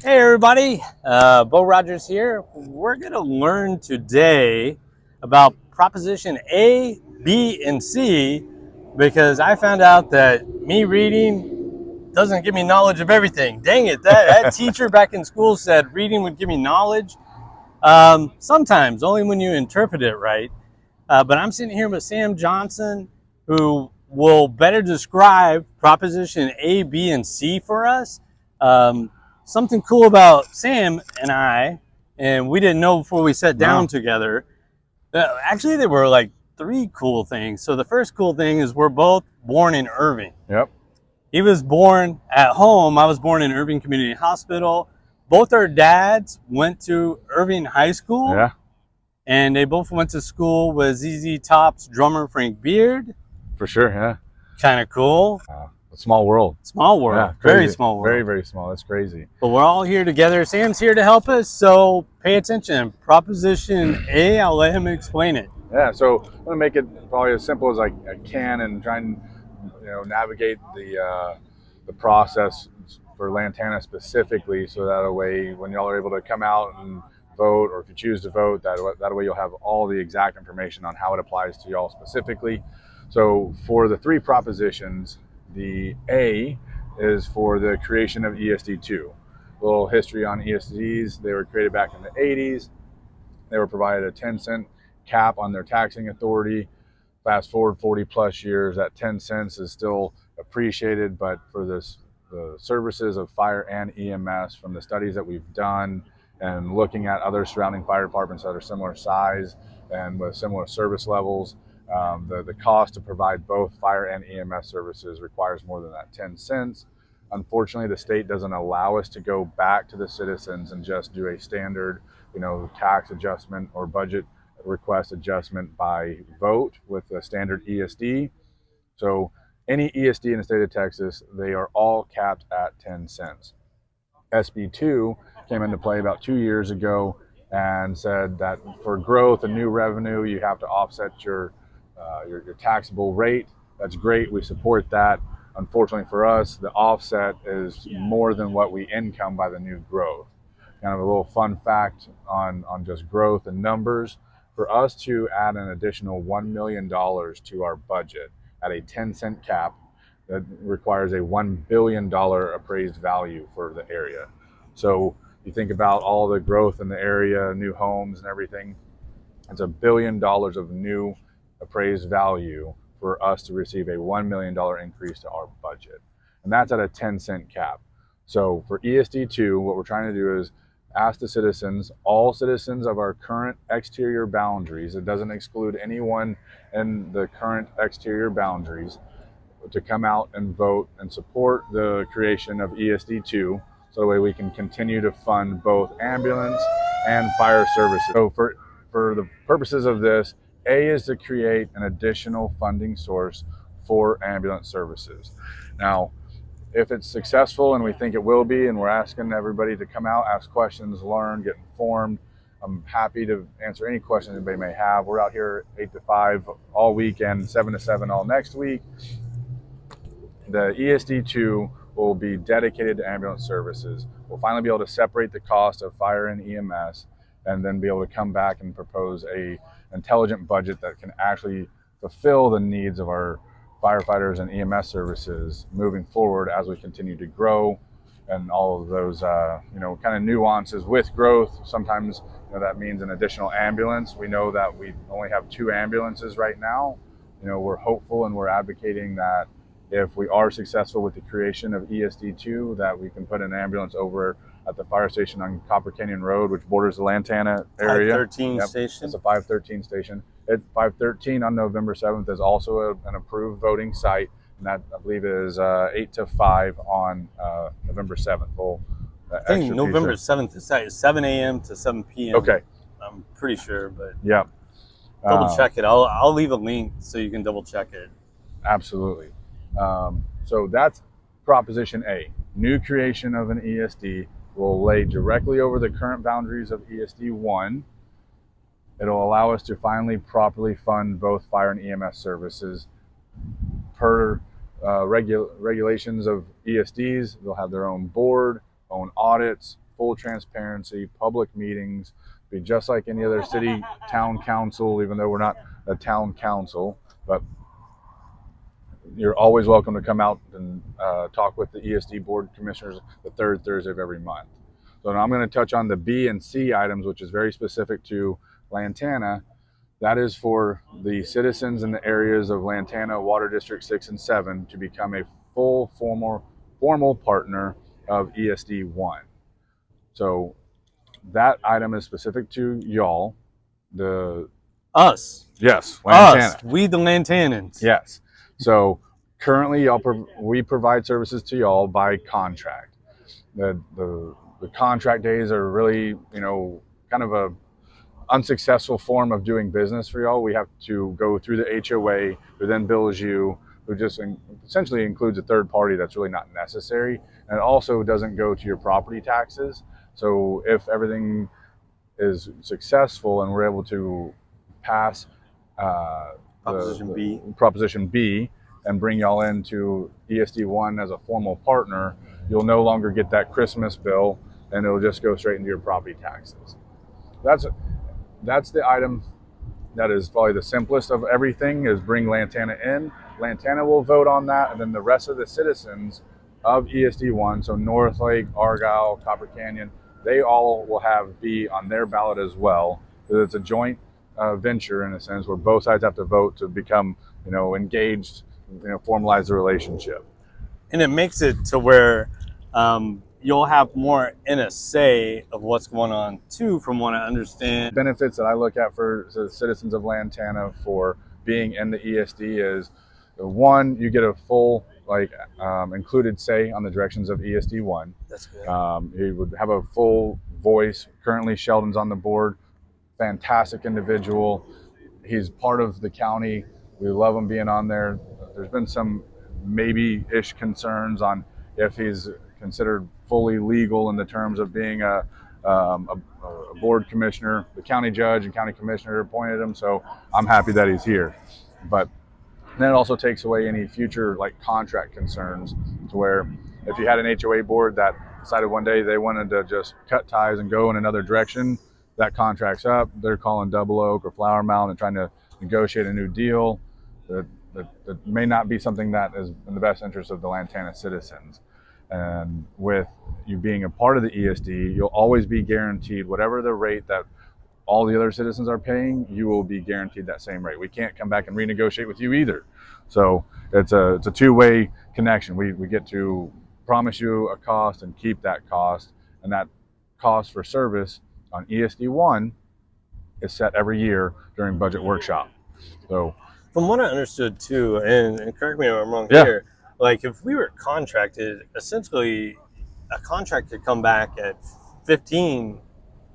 Hey everybody, Bo Rogers here. We're going to learn today about Proposition A, B, and C because I found out that me reading doesn't give me knowledge of everything. Dang it, that teacher back in school said reading would give me knowledge. Sometimes, only when you interpret it right. But I'm sitting here with Sam Johnson, who will better describe Proposition A, B, and C for us. Something cool about Sam and I, and we didn't know before we sat down No. together. Actually, there were like three cool things. So the first cool thing is we're both born in Irving. Yep. He was born at home. I was born in Irving Community Hospital. Both our dads went to Irving High School. Yeah. And they both went to school with ZZ Top's drummer Frank Beard. For sure. Yeah. Kind of cool. A small world. Small world. Yeah, very small world. Very, very small. That's crazy. But we're all here together. Sam's here to help us, so pay attention. Proposition A, I'll let him explain it. Yeah. So I'm gonna make it probably as simple as I can and try and navigate the process for Lantana specifically, so that way when y'all are able to come out and vote, or if you choose to vote, that way you'll have all the exact information on how it applies to y'all specifically. So for the three propositions, the A is for the creation of ESD2. A little history on ESDs. They were created back in the 80s. They were provided a 10-cent cap on their taxing authority. Fast forward 40 plus years, that 10 cents is still appreciated, but for the services of fire and EMS, from the studies that we've done and looking at other surrounding fire departments that are similar size and with similar service levels, the cost to provide both fire and EMS services requires more than that 10 cents. Unfortunately, the state doesn't allow us to go back to the citizens and just do a standard, tax adjustment or budget request adjustment by vote with a standard ESD. So any ESD in the state of Texas, they are all capped at 10 cents. SB2 came into play about 2 years ago and said that for growth and new revenue, you have to offset your taxable rate. That's great. We support that. Unfortunately for us, the offset is more than what we income by the new growth. Kind of a little fun fact on just growth and numbers. For us to add an additional $1 million to our budget at a 10-cent cap, that requires a $1 billion appraised value for the area. So you think about all the growth in the area, new homes and everything, it's $1 billion of new appraised value for us to receive a $1 million increase to our budget. And that's at a 10-cent cap. So for ESD2, what we're trying to do is ask the citizens, all citizens of our current exterior boundaries, it doesn't exclude anyone in the current exterior boundaries, to come out and vote and support the creation of ESD2, so that way we can continue to fund both ambulance and fire services. So for the purposes of this, A is to create an additional funding source for ambulance services. Now, if it's successful, and we think it will be, and we're asking everybody to come out, ask questions, learn, get informed, I'm happy to answer any questions anybody may have. We're out here 8 to 5 all weekend, 7 to 7 all next week. The ESD2 will be dedicated to ambulance services. We'll finally be able to separate the cost of fire and EMS, and then be able to come back and propose a intelligent budget that can actually fulfill the needs of our firefighters and EMS services moving forward as we continue to grow, and all of those kind of nuances with growth. Sometimes that means an additional ambulance. We know that we only have 2 ambulances right now. We're hopeful and we're advocating that if we are successful with the creation of ESD2, that we can put an ambulance over at the fire station on Copper Canyon Road, which borders the Lantana area. 513 station. It's a 513 station. 513 on November 7th is also an approved voting site, and that, I believe, is 8 to 5 on November 7th. I think November 7th is 7 a.m. to 7 p.m. Okay. I'm pretty sure, but yeah, double check it. I'll leave a link so you can double check it. Absolutely. So that's Proposition A. New creation of an ESD will lay directly over the current boundaries of ESD1. It'll allow us to finally properly fund both fire and EMS services per regulations of ESDs. They'll have their own board, own audits, full transparency, public meetings, be just like any other city town council, even though we're not a town council, but you're always welcome to come out and talk with the ESD board commissioners the third Thursday of every month. So now I'm going to touch on the B and C items, which is very specific to Lantana. That is for the citizens in the areas of Lantana, Water District 6 and 7 to become a full formal partner of ESD 1. So that item is specific to y'all. Us. Yes, Lantana. Us. We the Lantanans. Yes. So currently, we provide services to y'all by contract. The contract days are really, kind of a unsuccessful form of doing business for y'all. We have to go through the HOA, who then bills you, who just essentially includes a third party that's really not necessary. And it also doesn't go to your property taxes. So if everything is successful and we're able to pass Proposition B and bring y'all into ESD1 as a formal partner, you'll no longer get that Christmas bill and it'll just go straight into your property taxes. That's the item that is probably the simplest of everything, is bring Lantana in. Lantana will vote on that, and then the rest of the citizens of ESD1, so North Lake, Argyle, Copper Canyon, they all will have B on their ballot as well. So it's a joint venture in a sense where both sides have to vote to become, engaged, formalize the relationship. And it makes it to where you'll have more in a say of what's going on too, from what I understand. Benefits that I look at for the citizens of Lantana for being in the ESD is, one, you get a full included say on the directions of ESD1. That's good. You would have a full voice. Currently, Sheldon's on the board. Fantastic individual. He's part of the county. We love him being on there. There's been some maybe-ish concerns on if he's considered fully legal in the terms of being a board commissioner. The county judge and county commissioner appointed him, so I'm happy that he's here. But then it also takes away any future contract concerns, to where if you had an HOA board that decided one day they wanted to just cut ties and go in another direction, that contract's up, they're calling Double Oak or Flower Mound and trying to negotiate a new deal. That may not be something that is in the best interest of the Lantana citizens. And with you being a part of the ESD, you'll always be guaranteed whatever the rate that all the other citizens are paying, you will be guaranteed that same rate. We can't come back and renegotiate with you either. So it's a two-way connection. We get to promise you a cost and keep that cost, and that cost for service on ESD1 is set every year during budget workshop. So from what I understood too, and correct me if I'm wrong here, if we were contracted, essentially a contract could come back at 15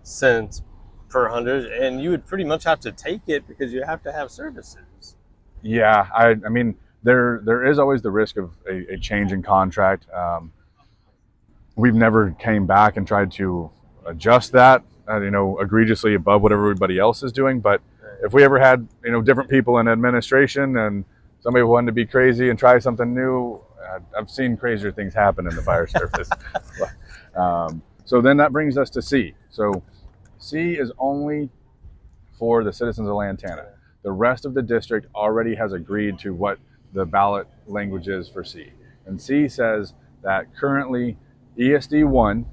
cents per 100, and you would pretty much have to take it because you have to have services. Yeah, I mean, there is always the risk of a change in contract. We've never came back and tried to adjust that, egregiously above what everybody else is doing. But if we ever had, different people in administration and somebody wanted to be crazy and try something new, I've seen crazier things happen in the fire service. So then that brings us to C. So C is only for the citizens of Lantana. The rest of the district already has agreed to what the ballot language is for C. And C says that currently ESD1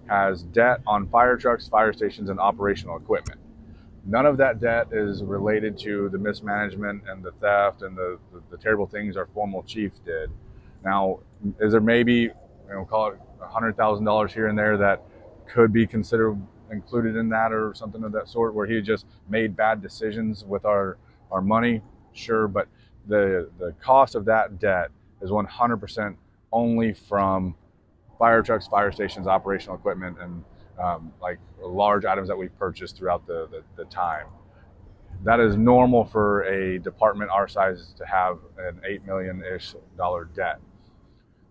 has debt on fire trucks, fire stations, and operational equipment. None of that debt is related to the mismanagement and the theft and the terrible things our former chief did. Now, is there maybe, call it $100,000 here and there that could be considered included in that, or something of that sort, where he just made bad decisions with our money? Sure, but the cost of that debt is 100% only from fire trucks, fire stations, operational equipment, and large items that we've purchased throughout the time. That is normal for a department our size to have an $8 million-ish debt.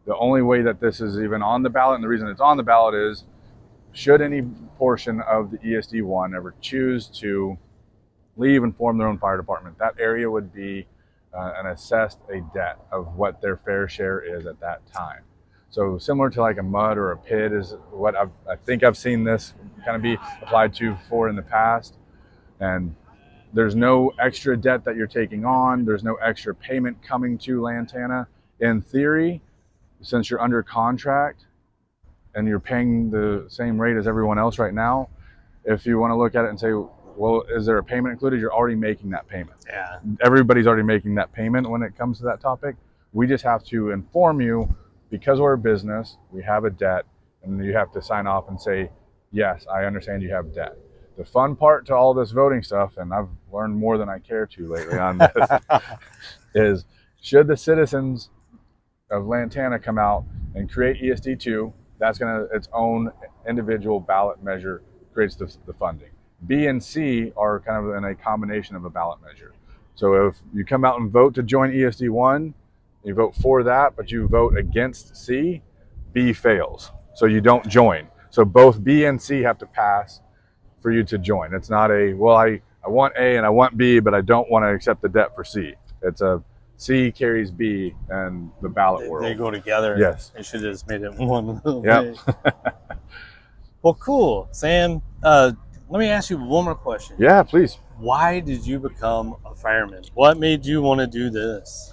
The only way that this is even on the ballot, and the reason it's on the ballot, is should any portion of the ESD1 ever choose to leave and form their own fire department, that area would be assessed a debt of what their fair share is at that time. So similar to like a mud or a pit is what I think I've seen this kind of be applied to for in the past. And there's no extra debt that you're taking on. There's no extra payment coming to Lantana. In theory, since you're under contract and you're paying the same rate as everyone else right now, if you want to look at it and say, well, is there a payment included? You're already making that payment. Yeah. Everybody's already making that payment when it comes to that topic. We just have to inform you, because we're a business, we have a debt, and you have to sign off and say, yes, I understand you have debt. The fun part to all this voting stuff, and I've learned more than I care to lately on this, is should the citizens of Lantana come out and create ESD2, that's going to its own individual ballot measure creates the funding. B and C are kind of in a combination of a ballot measure. So if you come out and vote to join ESD1, you vote for that, but you vote against C, B fails. So you don't join. So both B and C have to pass for you to join. It's not a, well, I want A and I want B, but I don't want to accept the debt for C. It's a C carries B and the ballot world. They go together. Yes. They should have just made it one little Yep. Well, cool. Sam, let me ask you one more question. Yeah, please. Why did you become a fireman? What made you want to do this?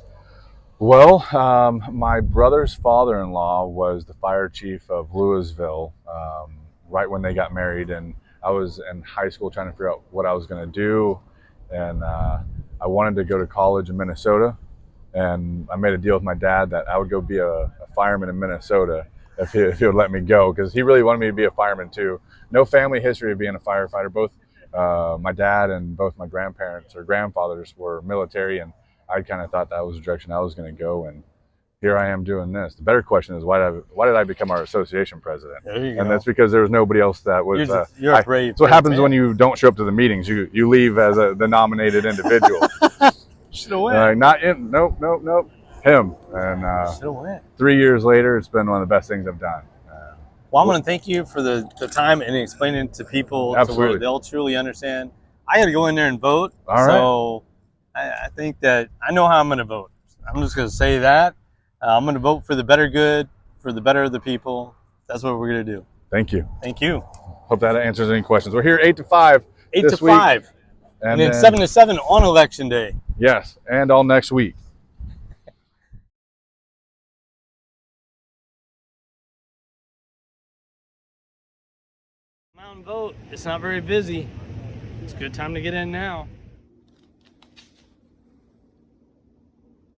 Well, my brother's father-in-law was the fire chief of Louisville right when they got married, and I was in high school trying to figure out what I was going to do, and I wanted to go to college in Minnesota, and I made a deal with my dad that I would go be a fireman in Minnesota if he would let me go, because he really wanted me to be a fireman too. No family history of being a firefighter. Both my dad and both my grandparents or grandfathers were military, and I kind of thought that was the direction I was going to go, and here I am doing this. The better question is, why did I become our association president? There you And go. that's because there was nobody else that was. You're a brave. That's what happens man. when you don't show up to the meetings. You leave as the nominated individual. Should have went. Not in. Nope. Him. And Should have went. 3 years later, it's been one of the best things I've done. Well, I'm going to thank you for the time and explaining it to people to where they'll truly understand. I got to go in there and vote. All right. So I think that I know how I'm going to vote. I'm just going to say that. I'm going to vote for the better good, for the better of the people. That's what we're going to do. Thank you. Thank you. Hope that answers any questions. We're here 8 to 5. 8 this to week, 5. And then 7 to 7 on election day. Yes, and all next week. Come out and vote. It's not very busy. It's a good time to get in now.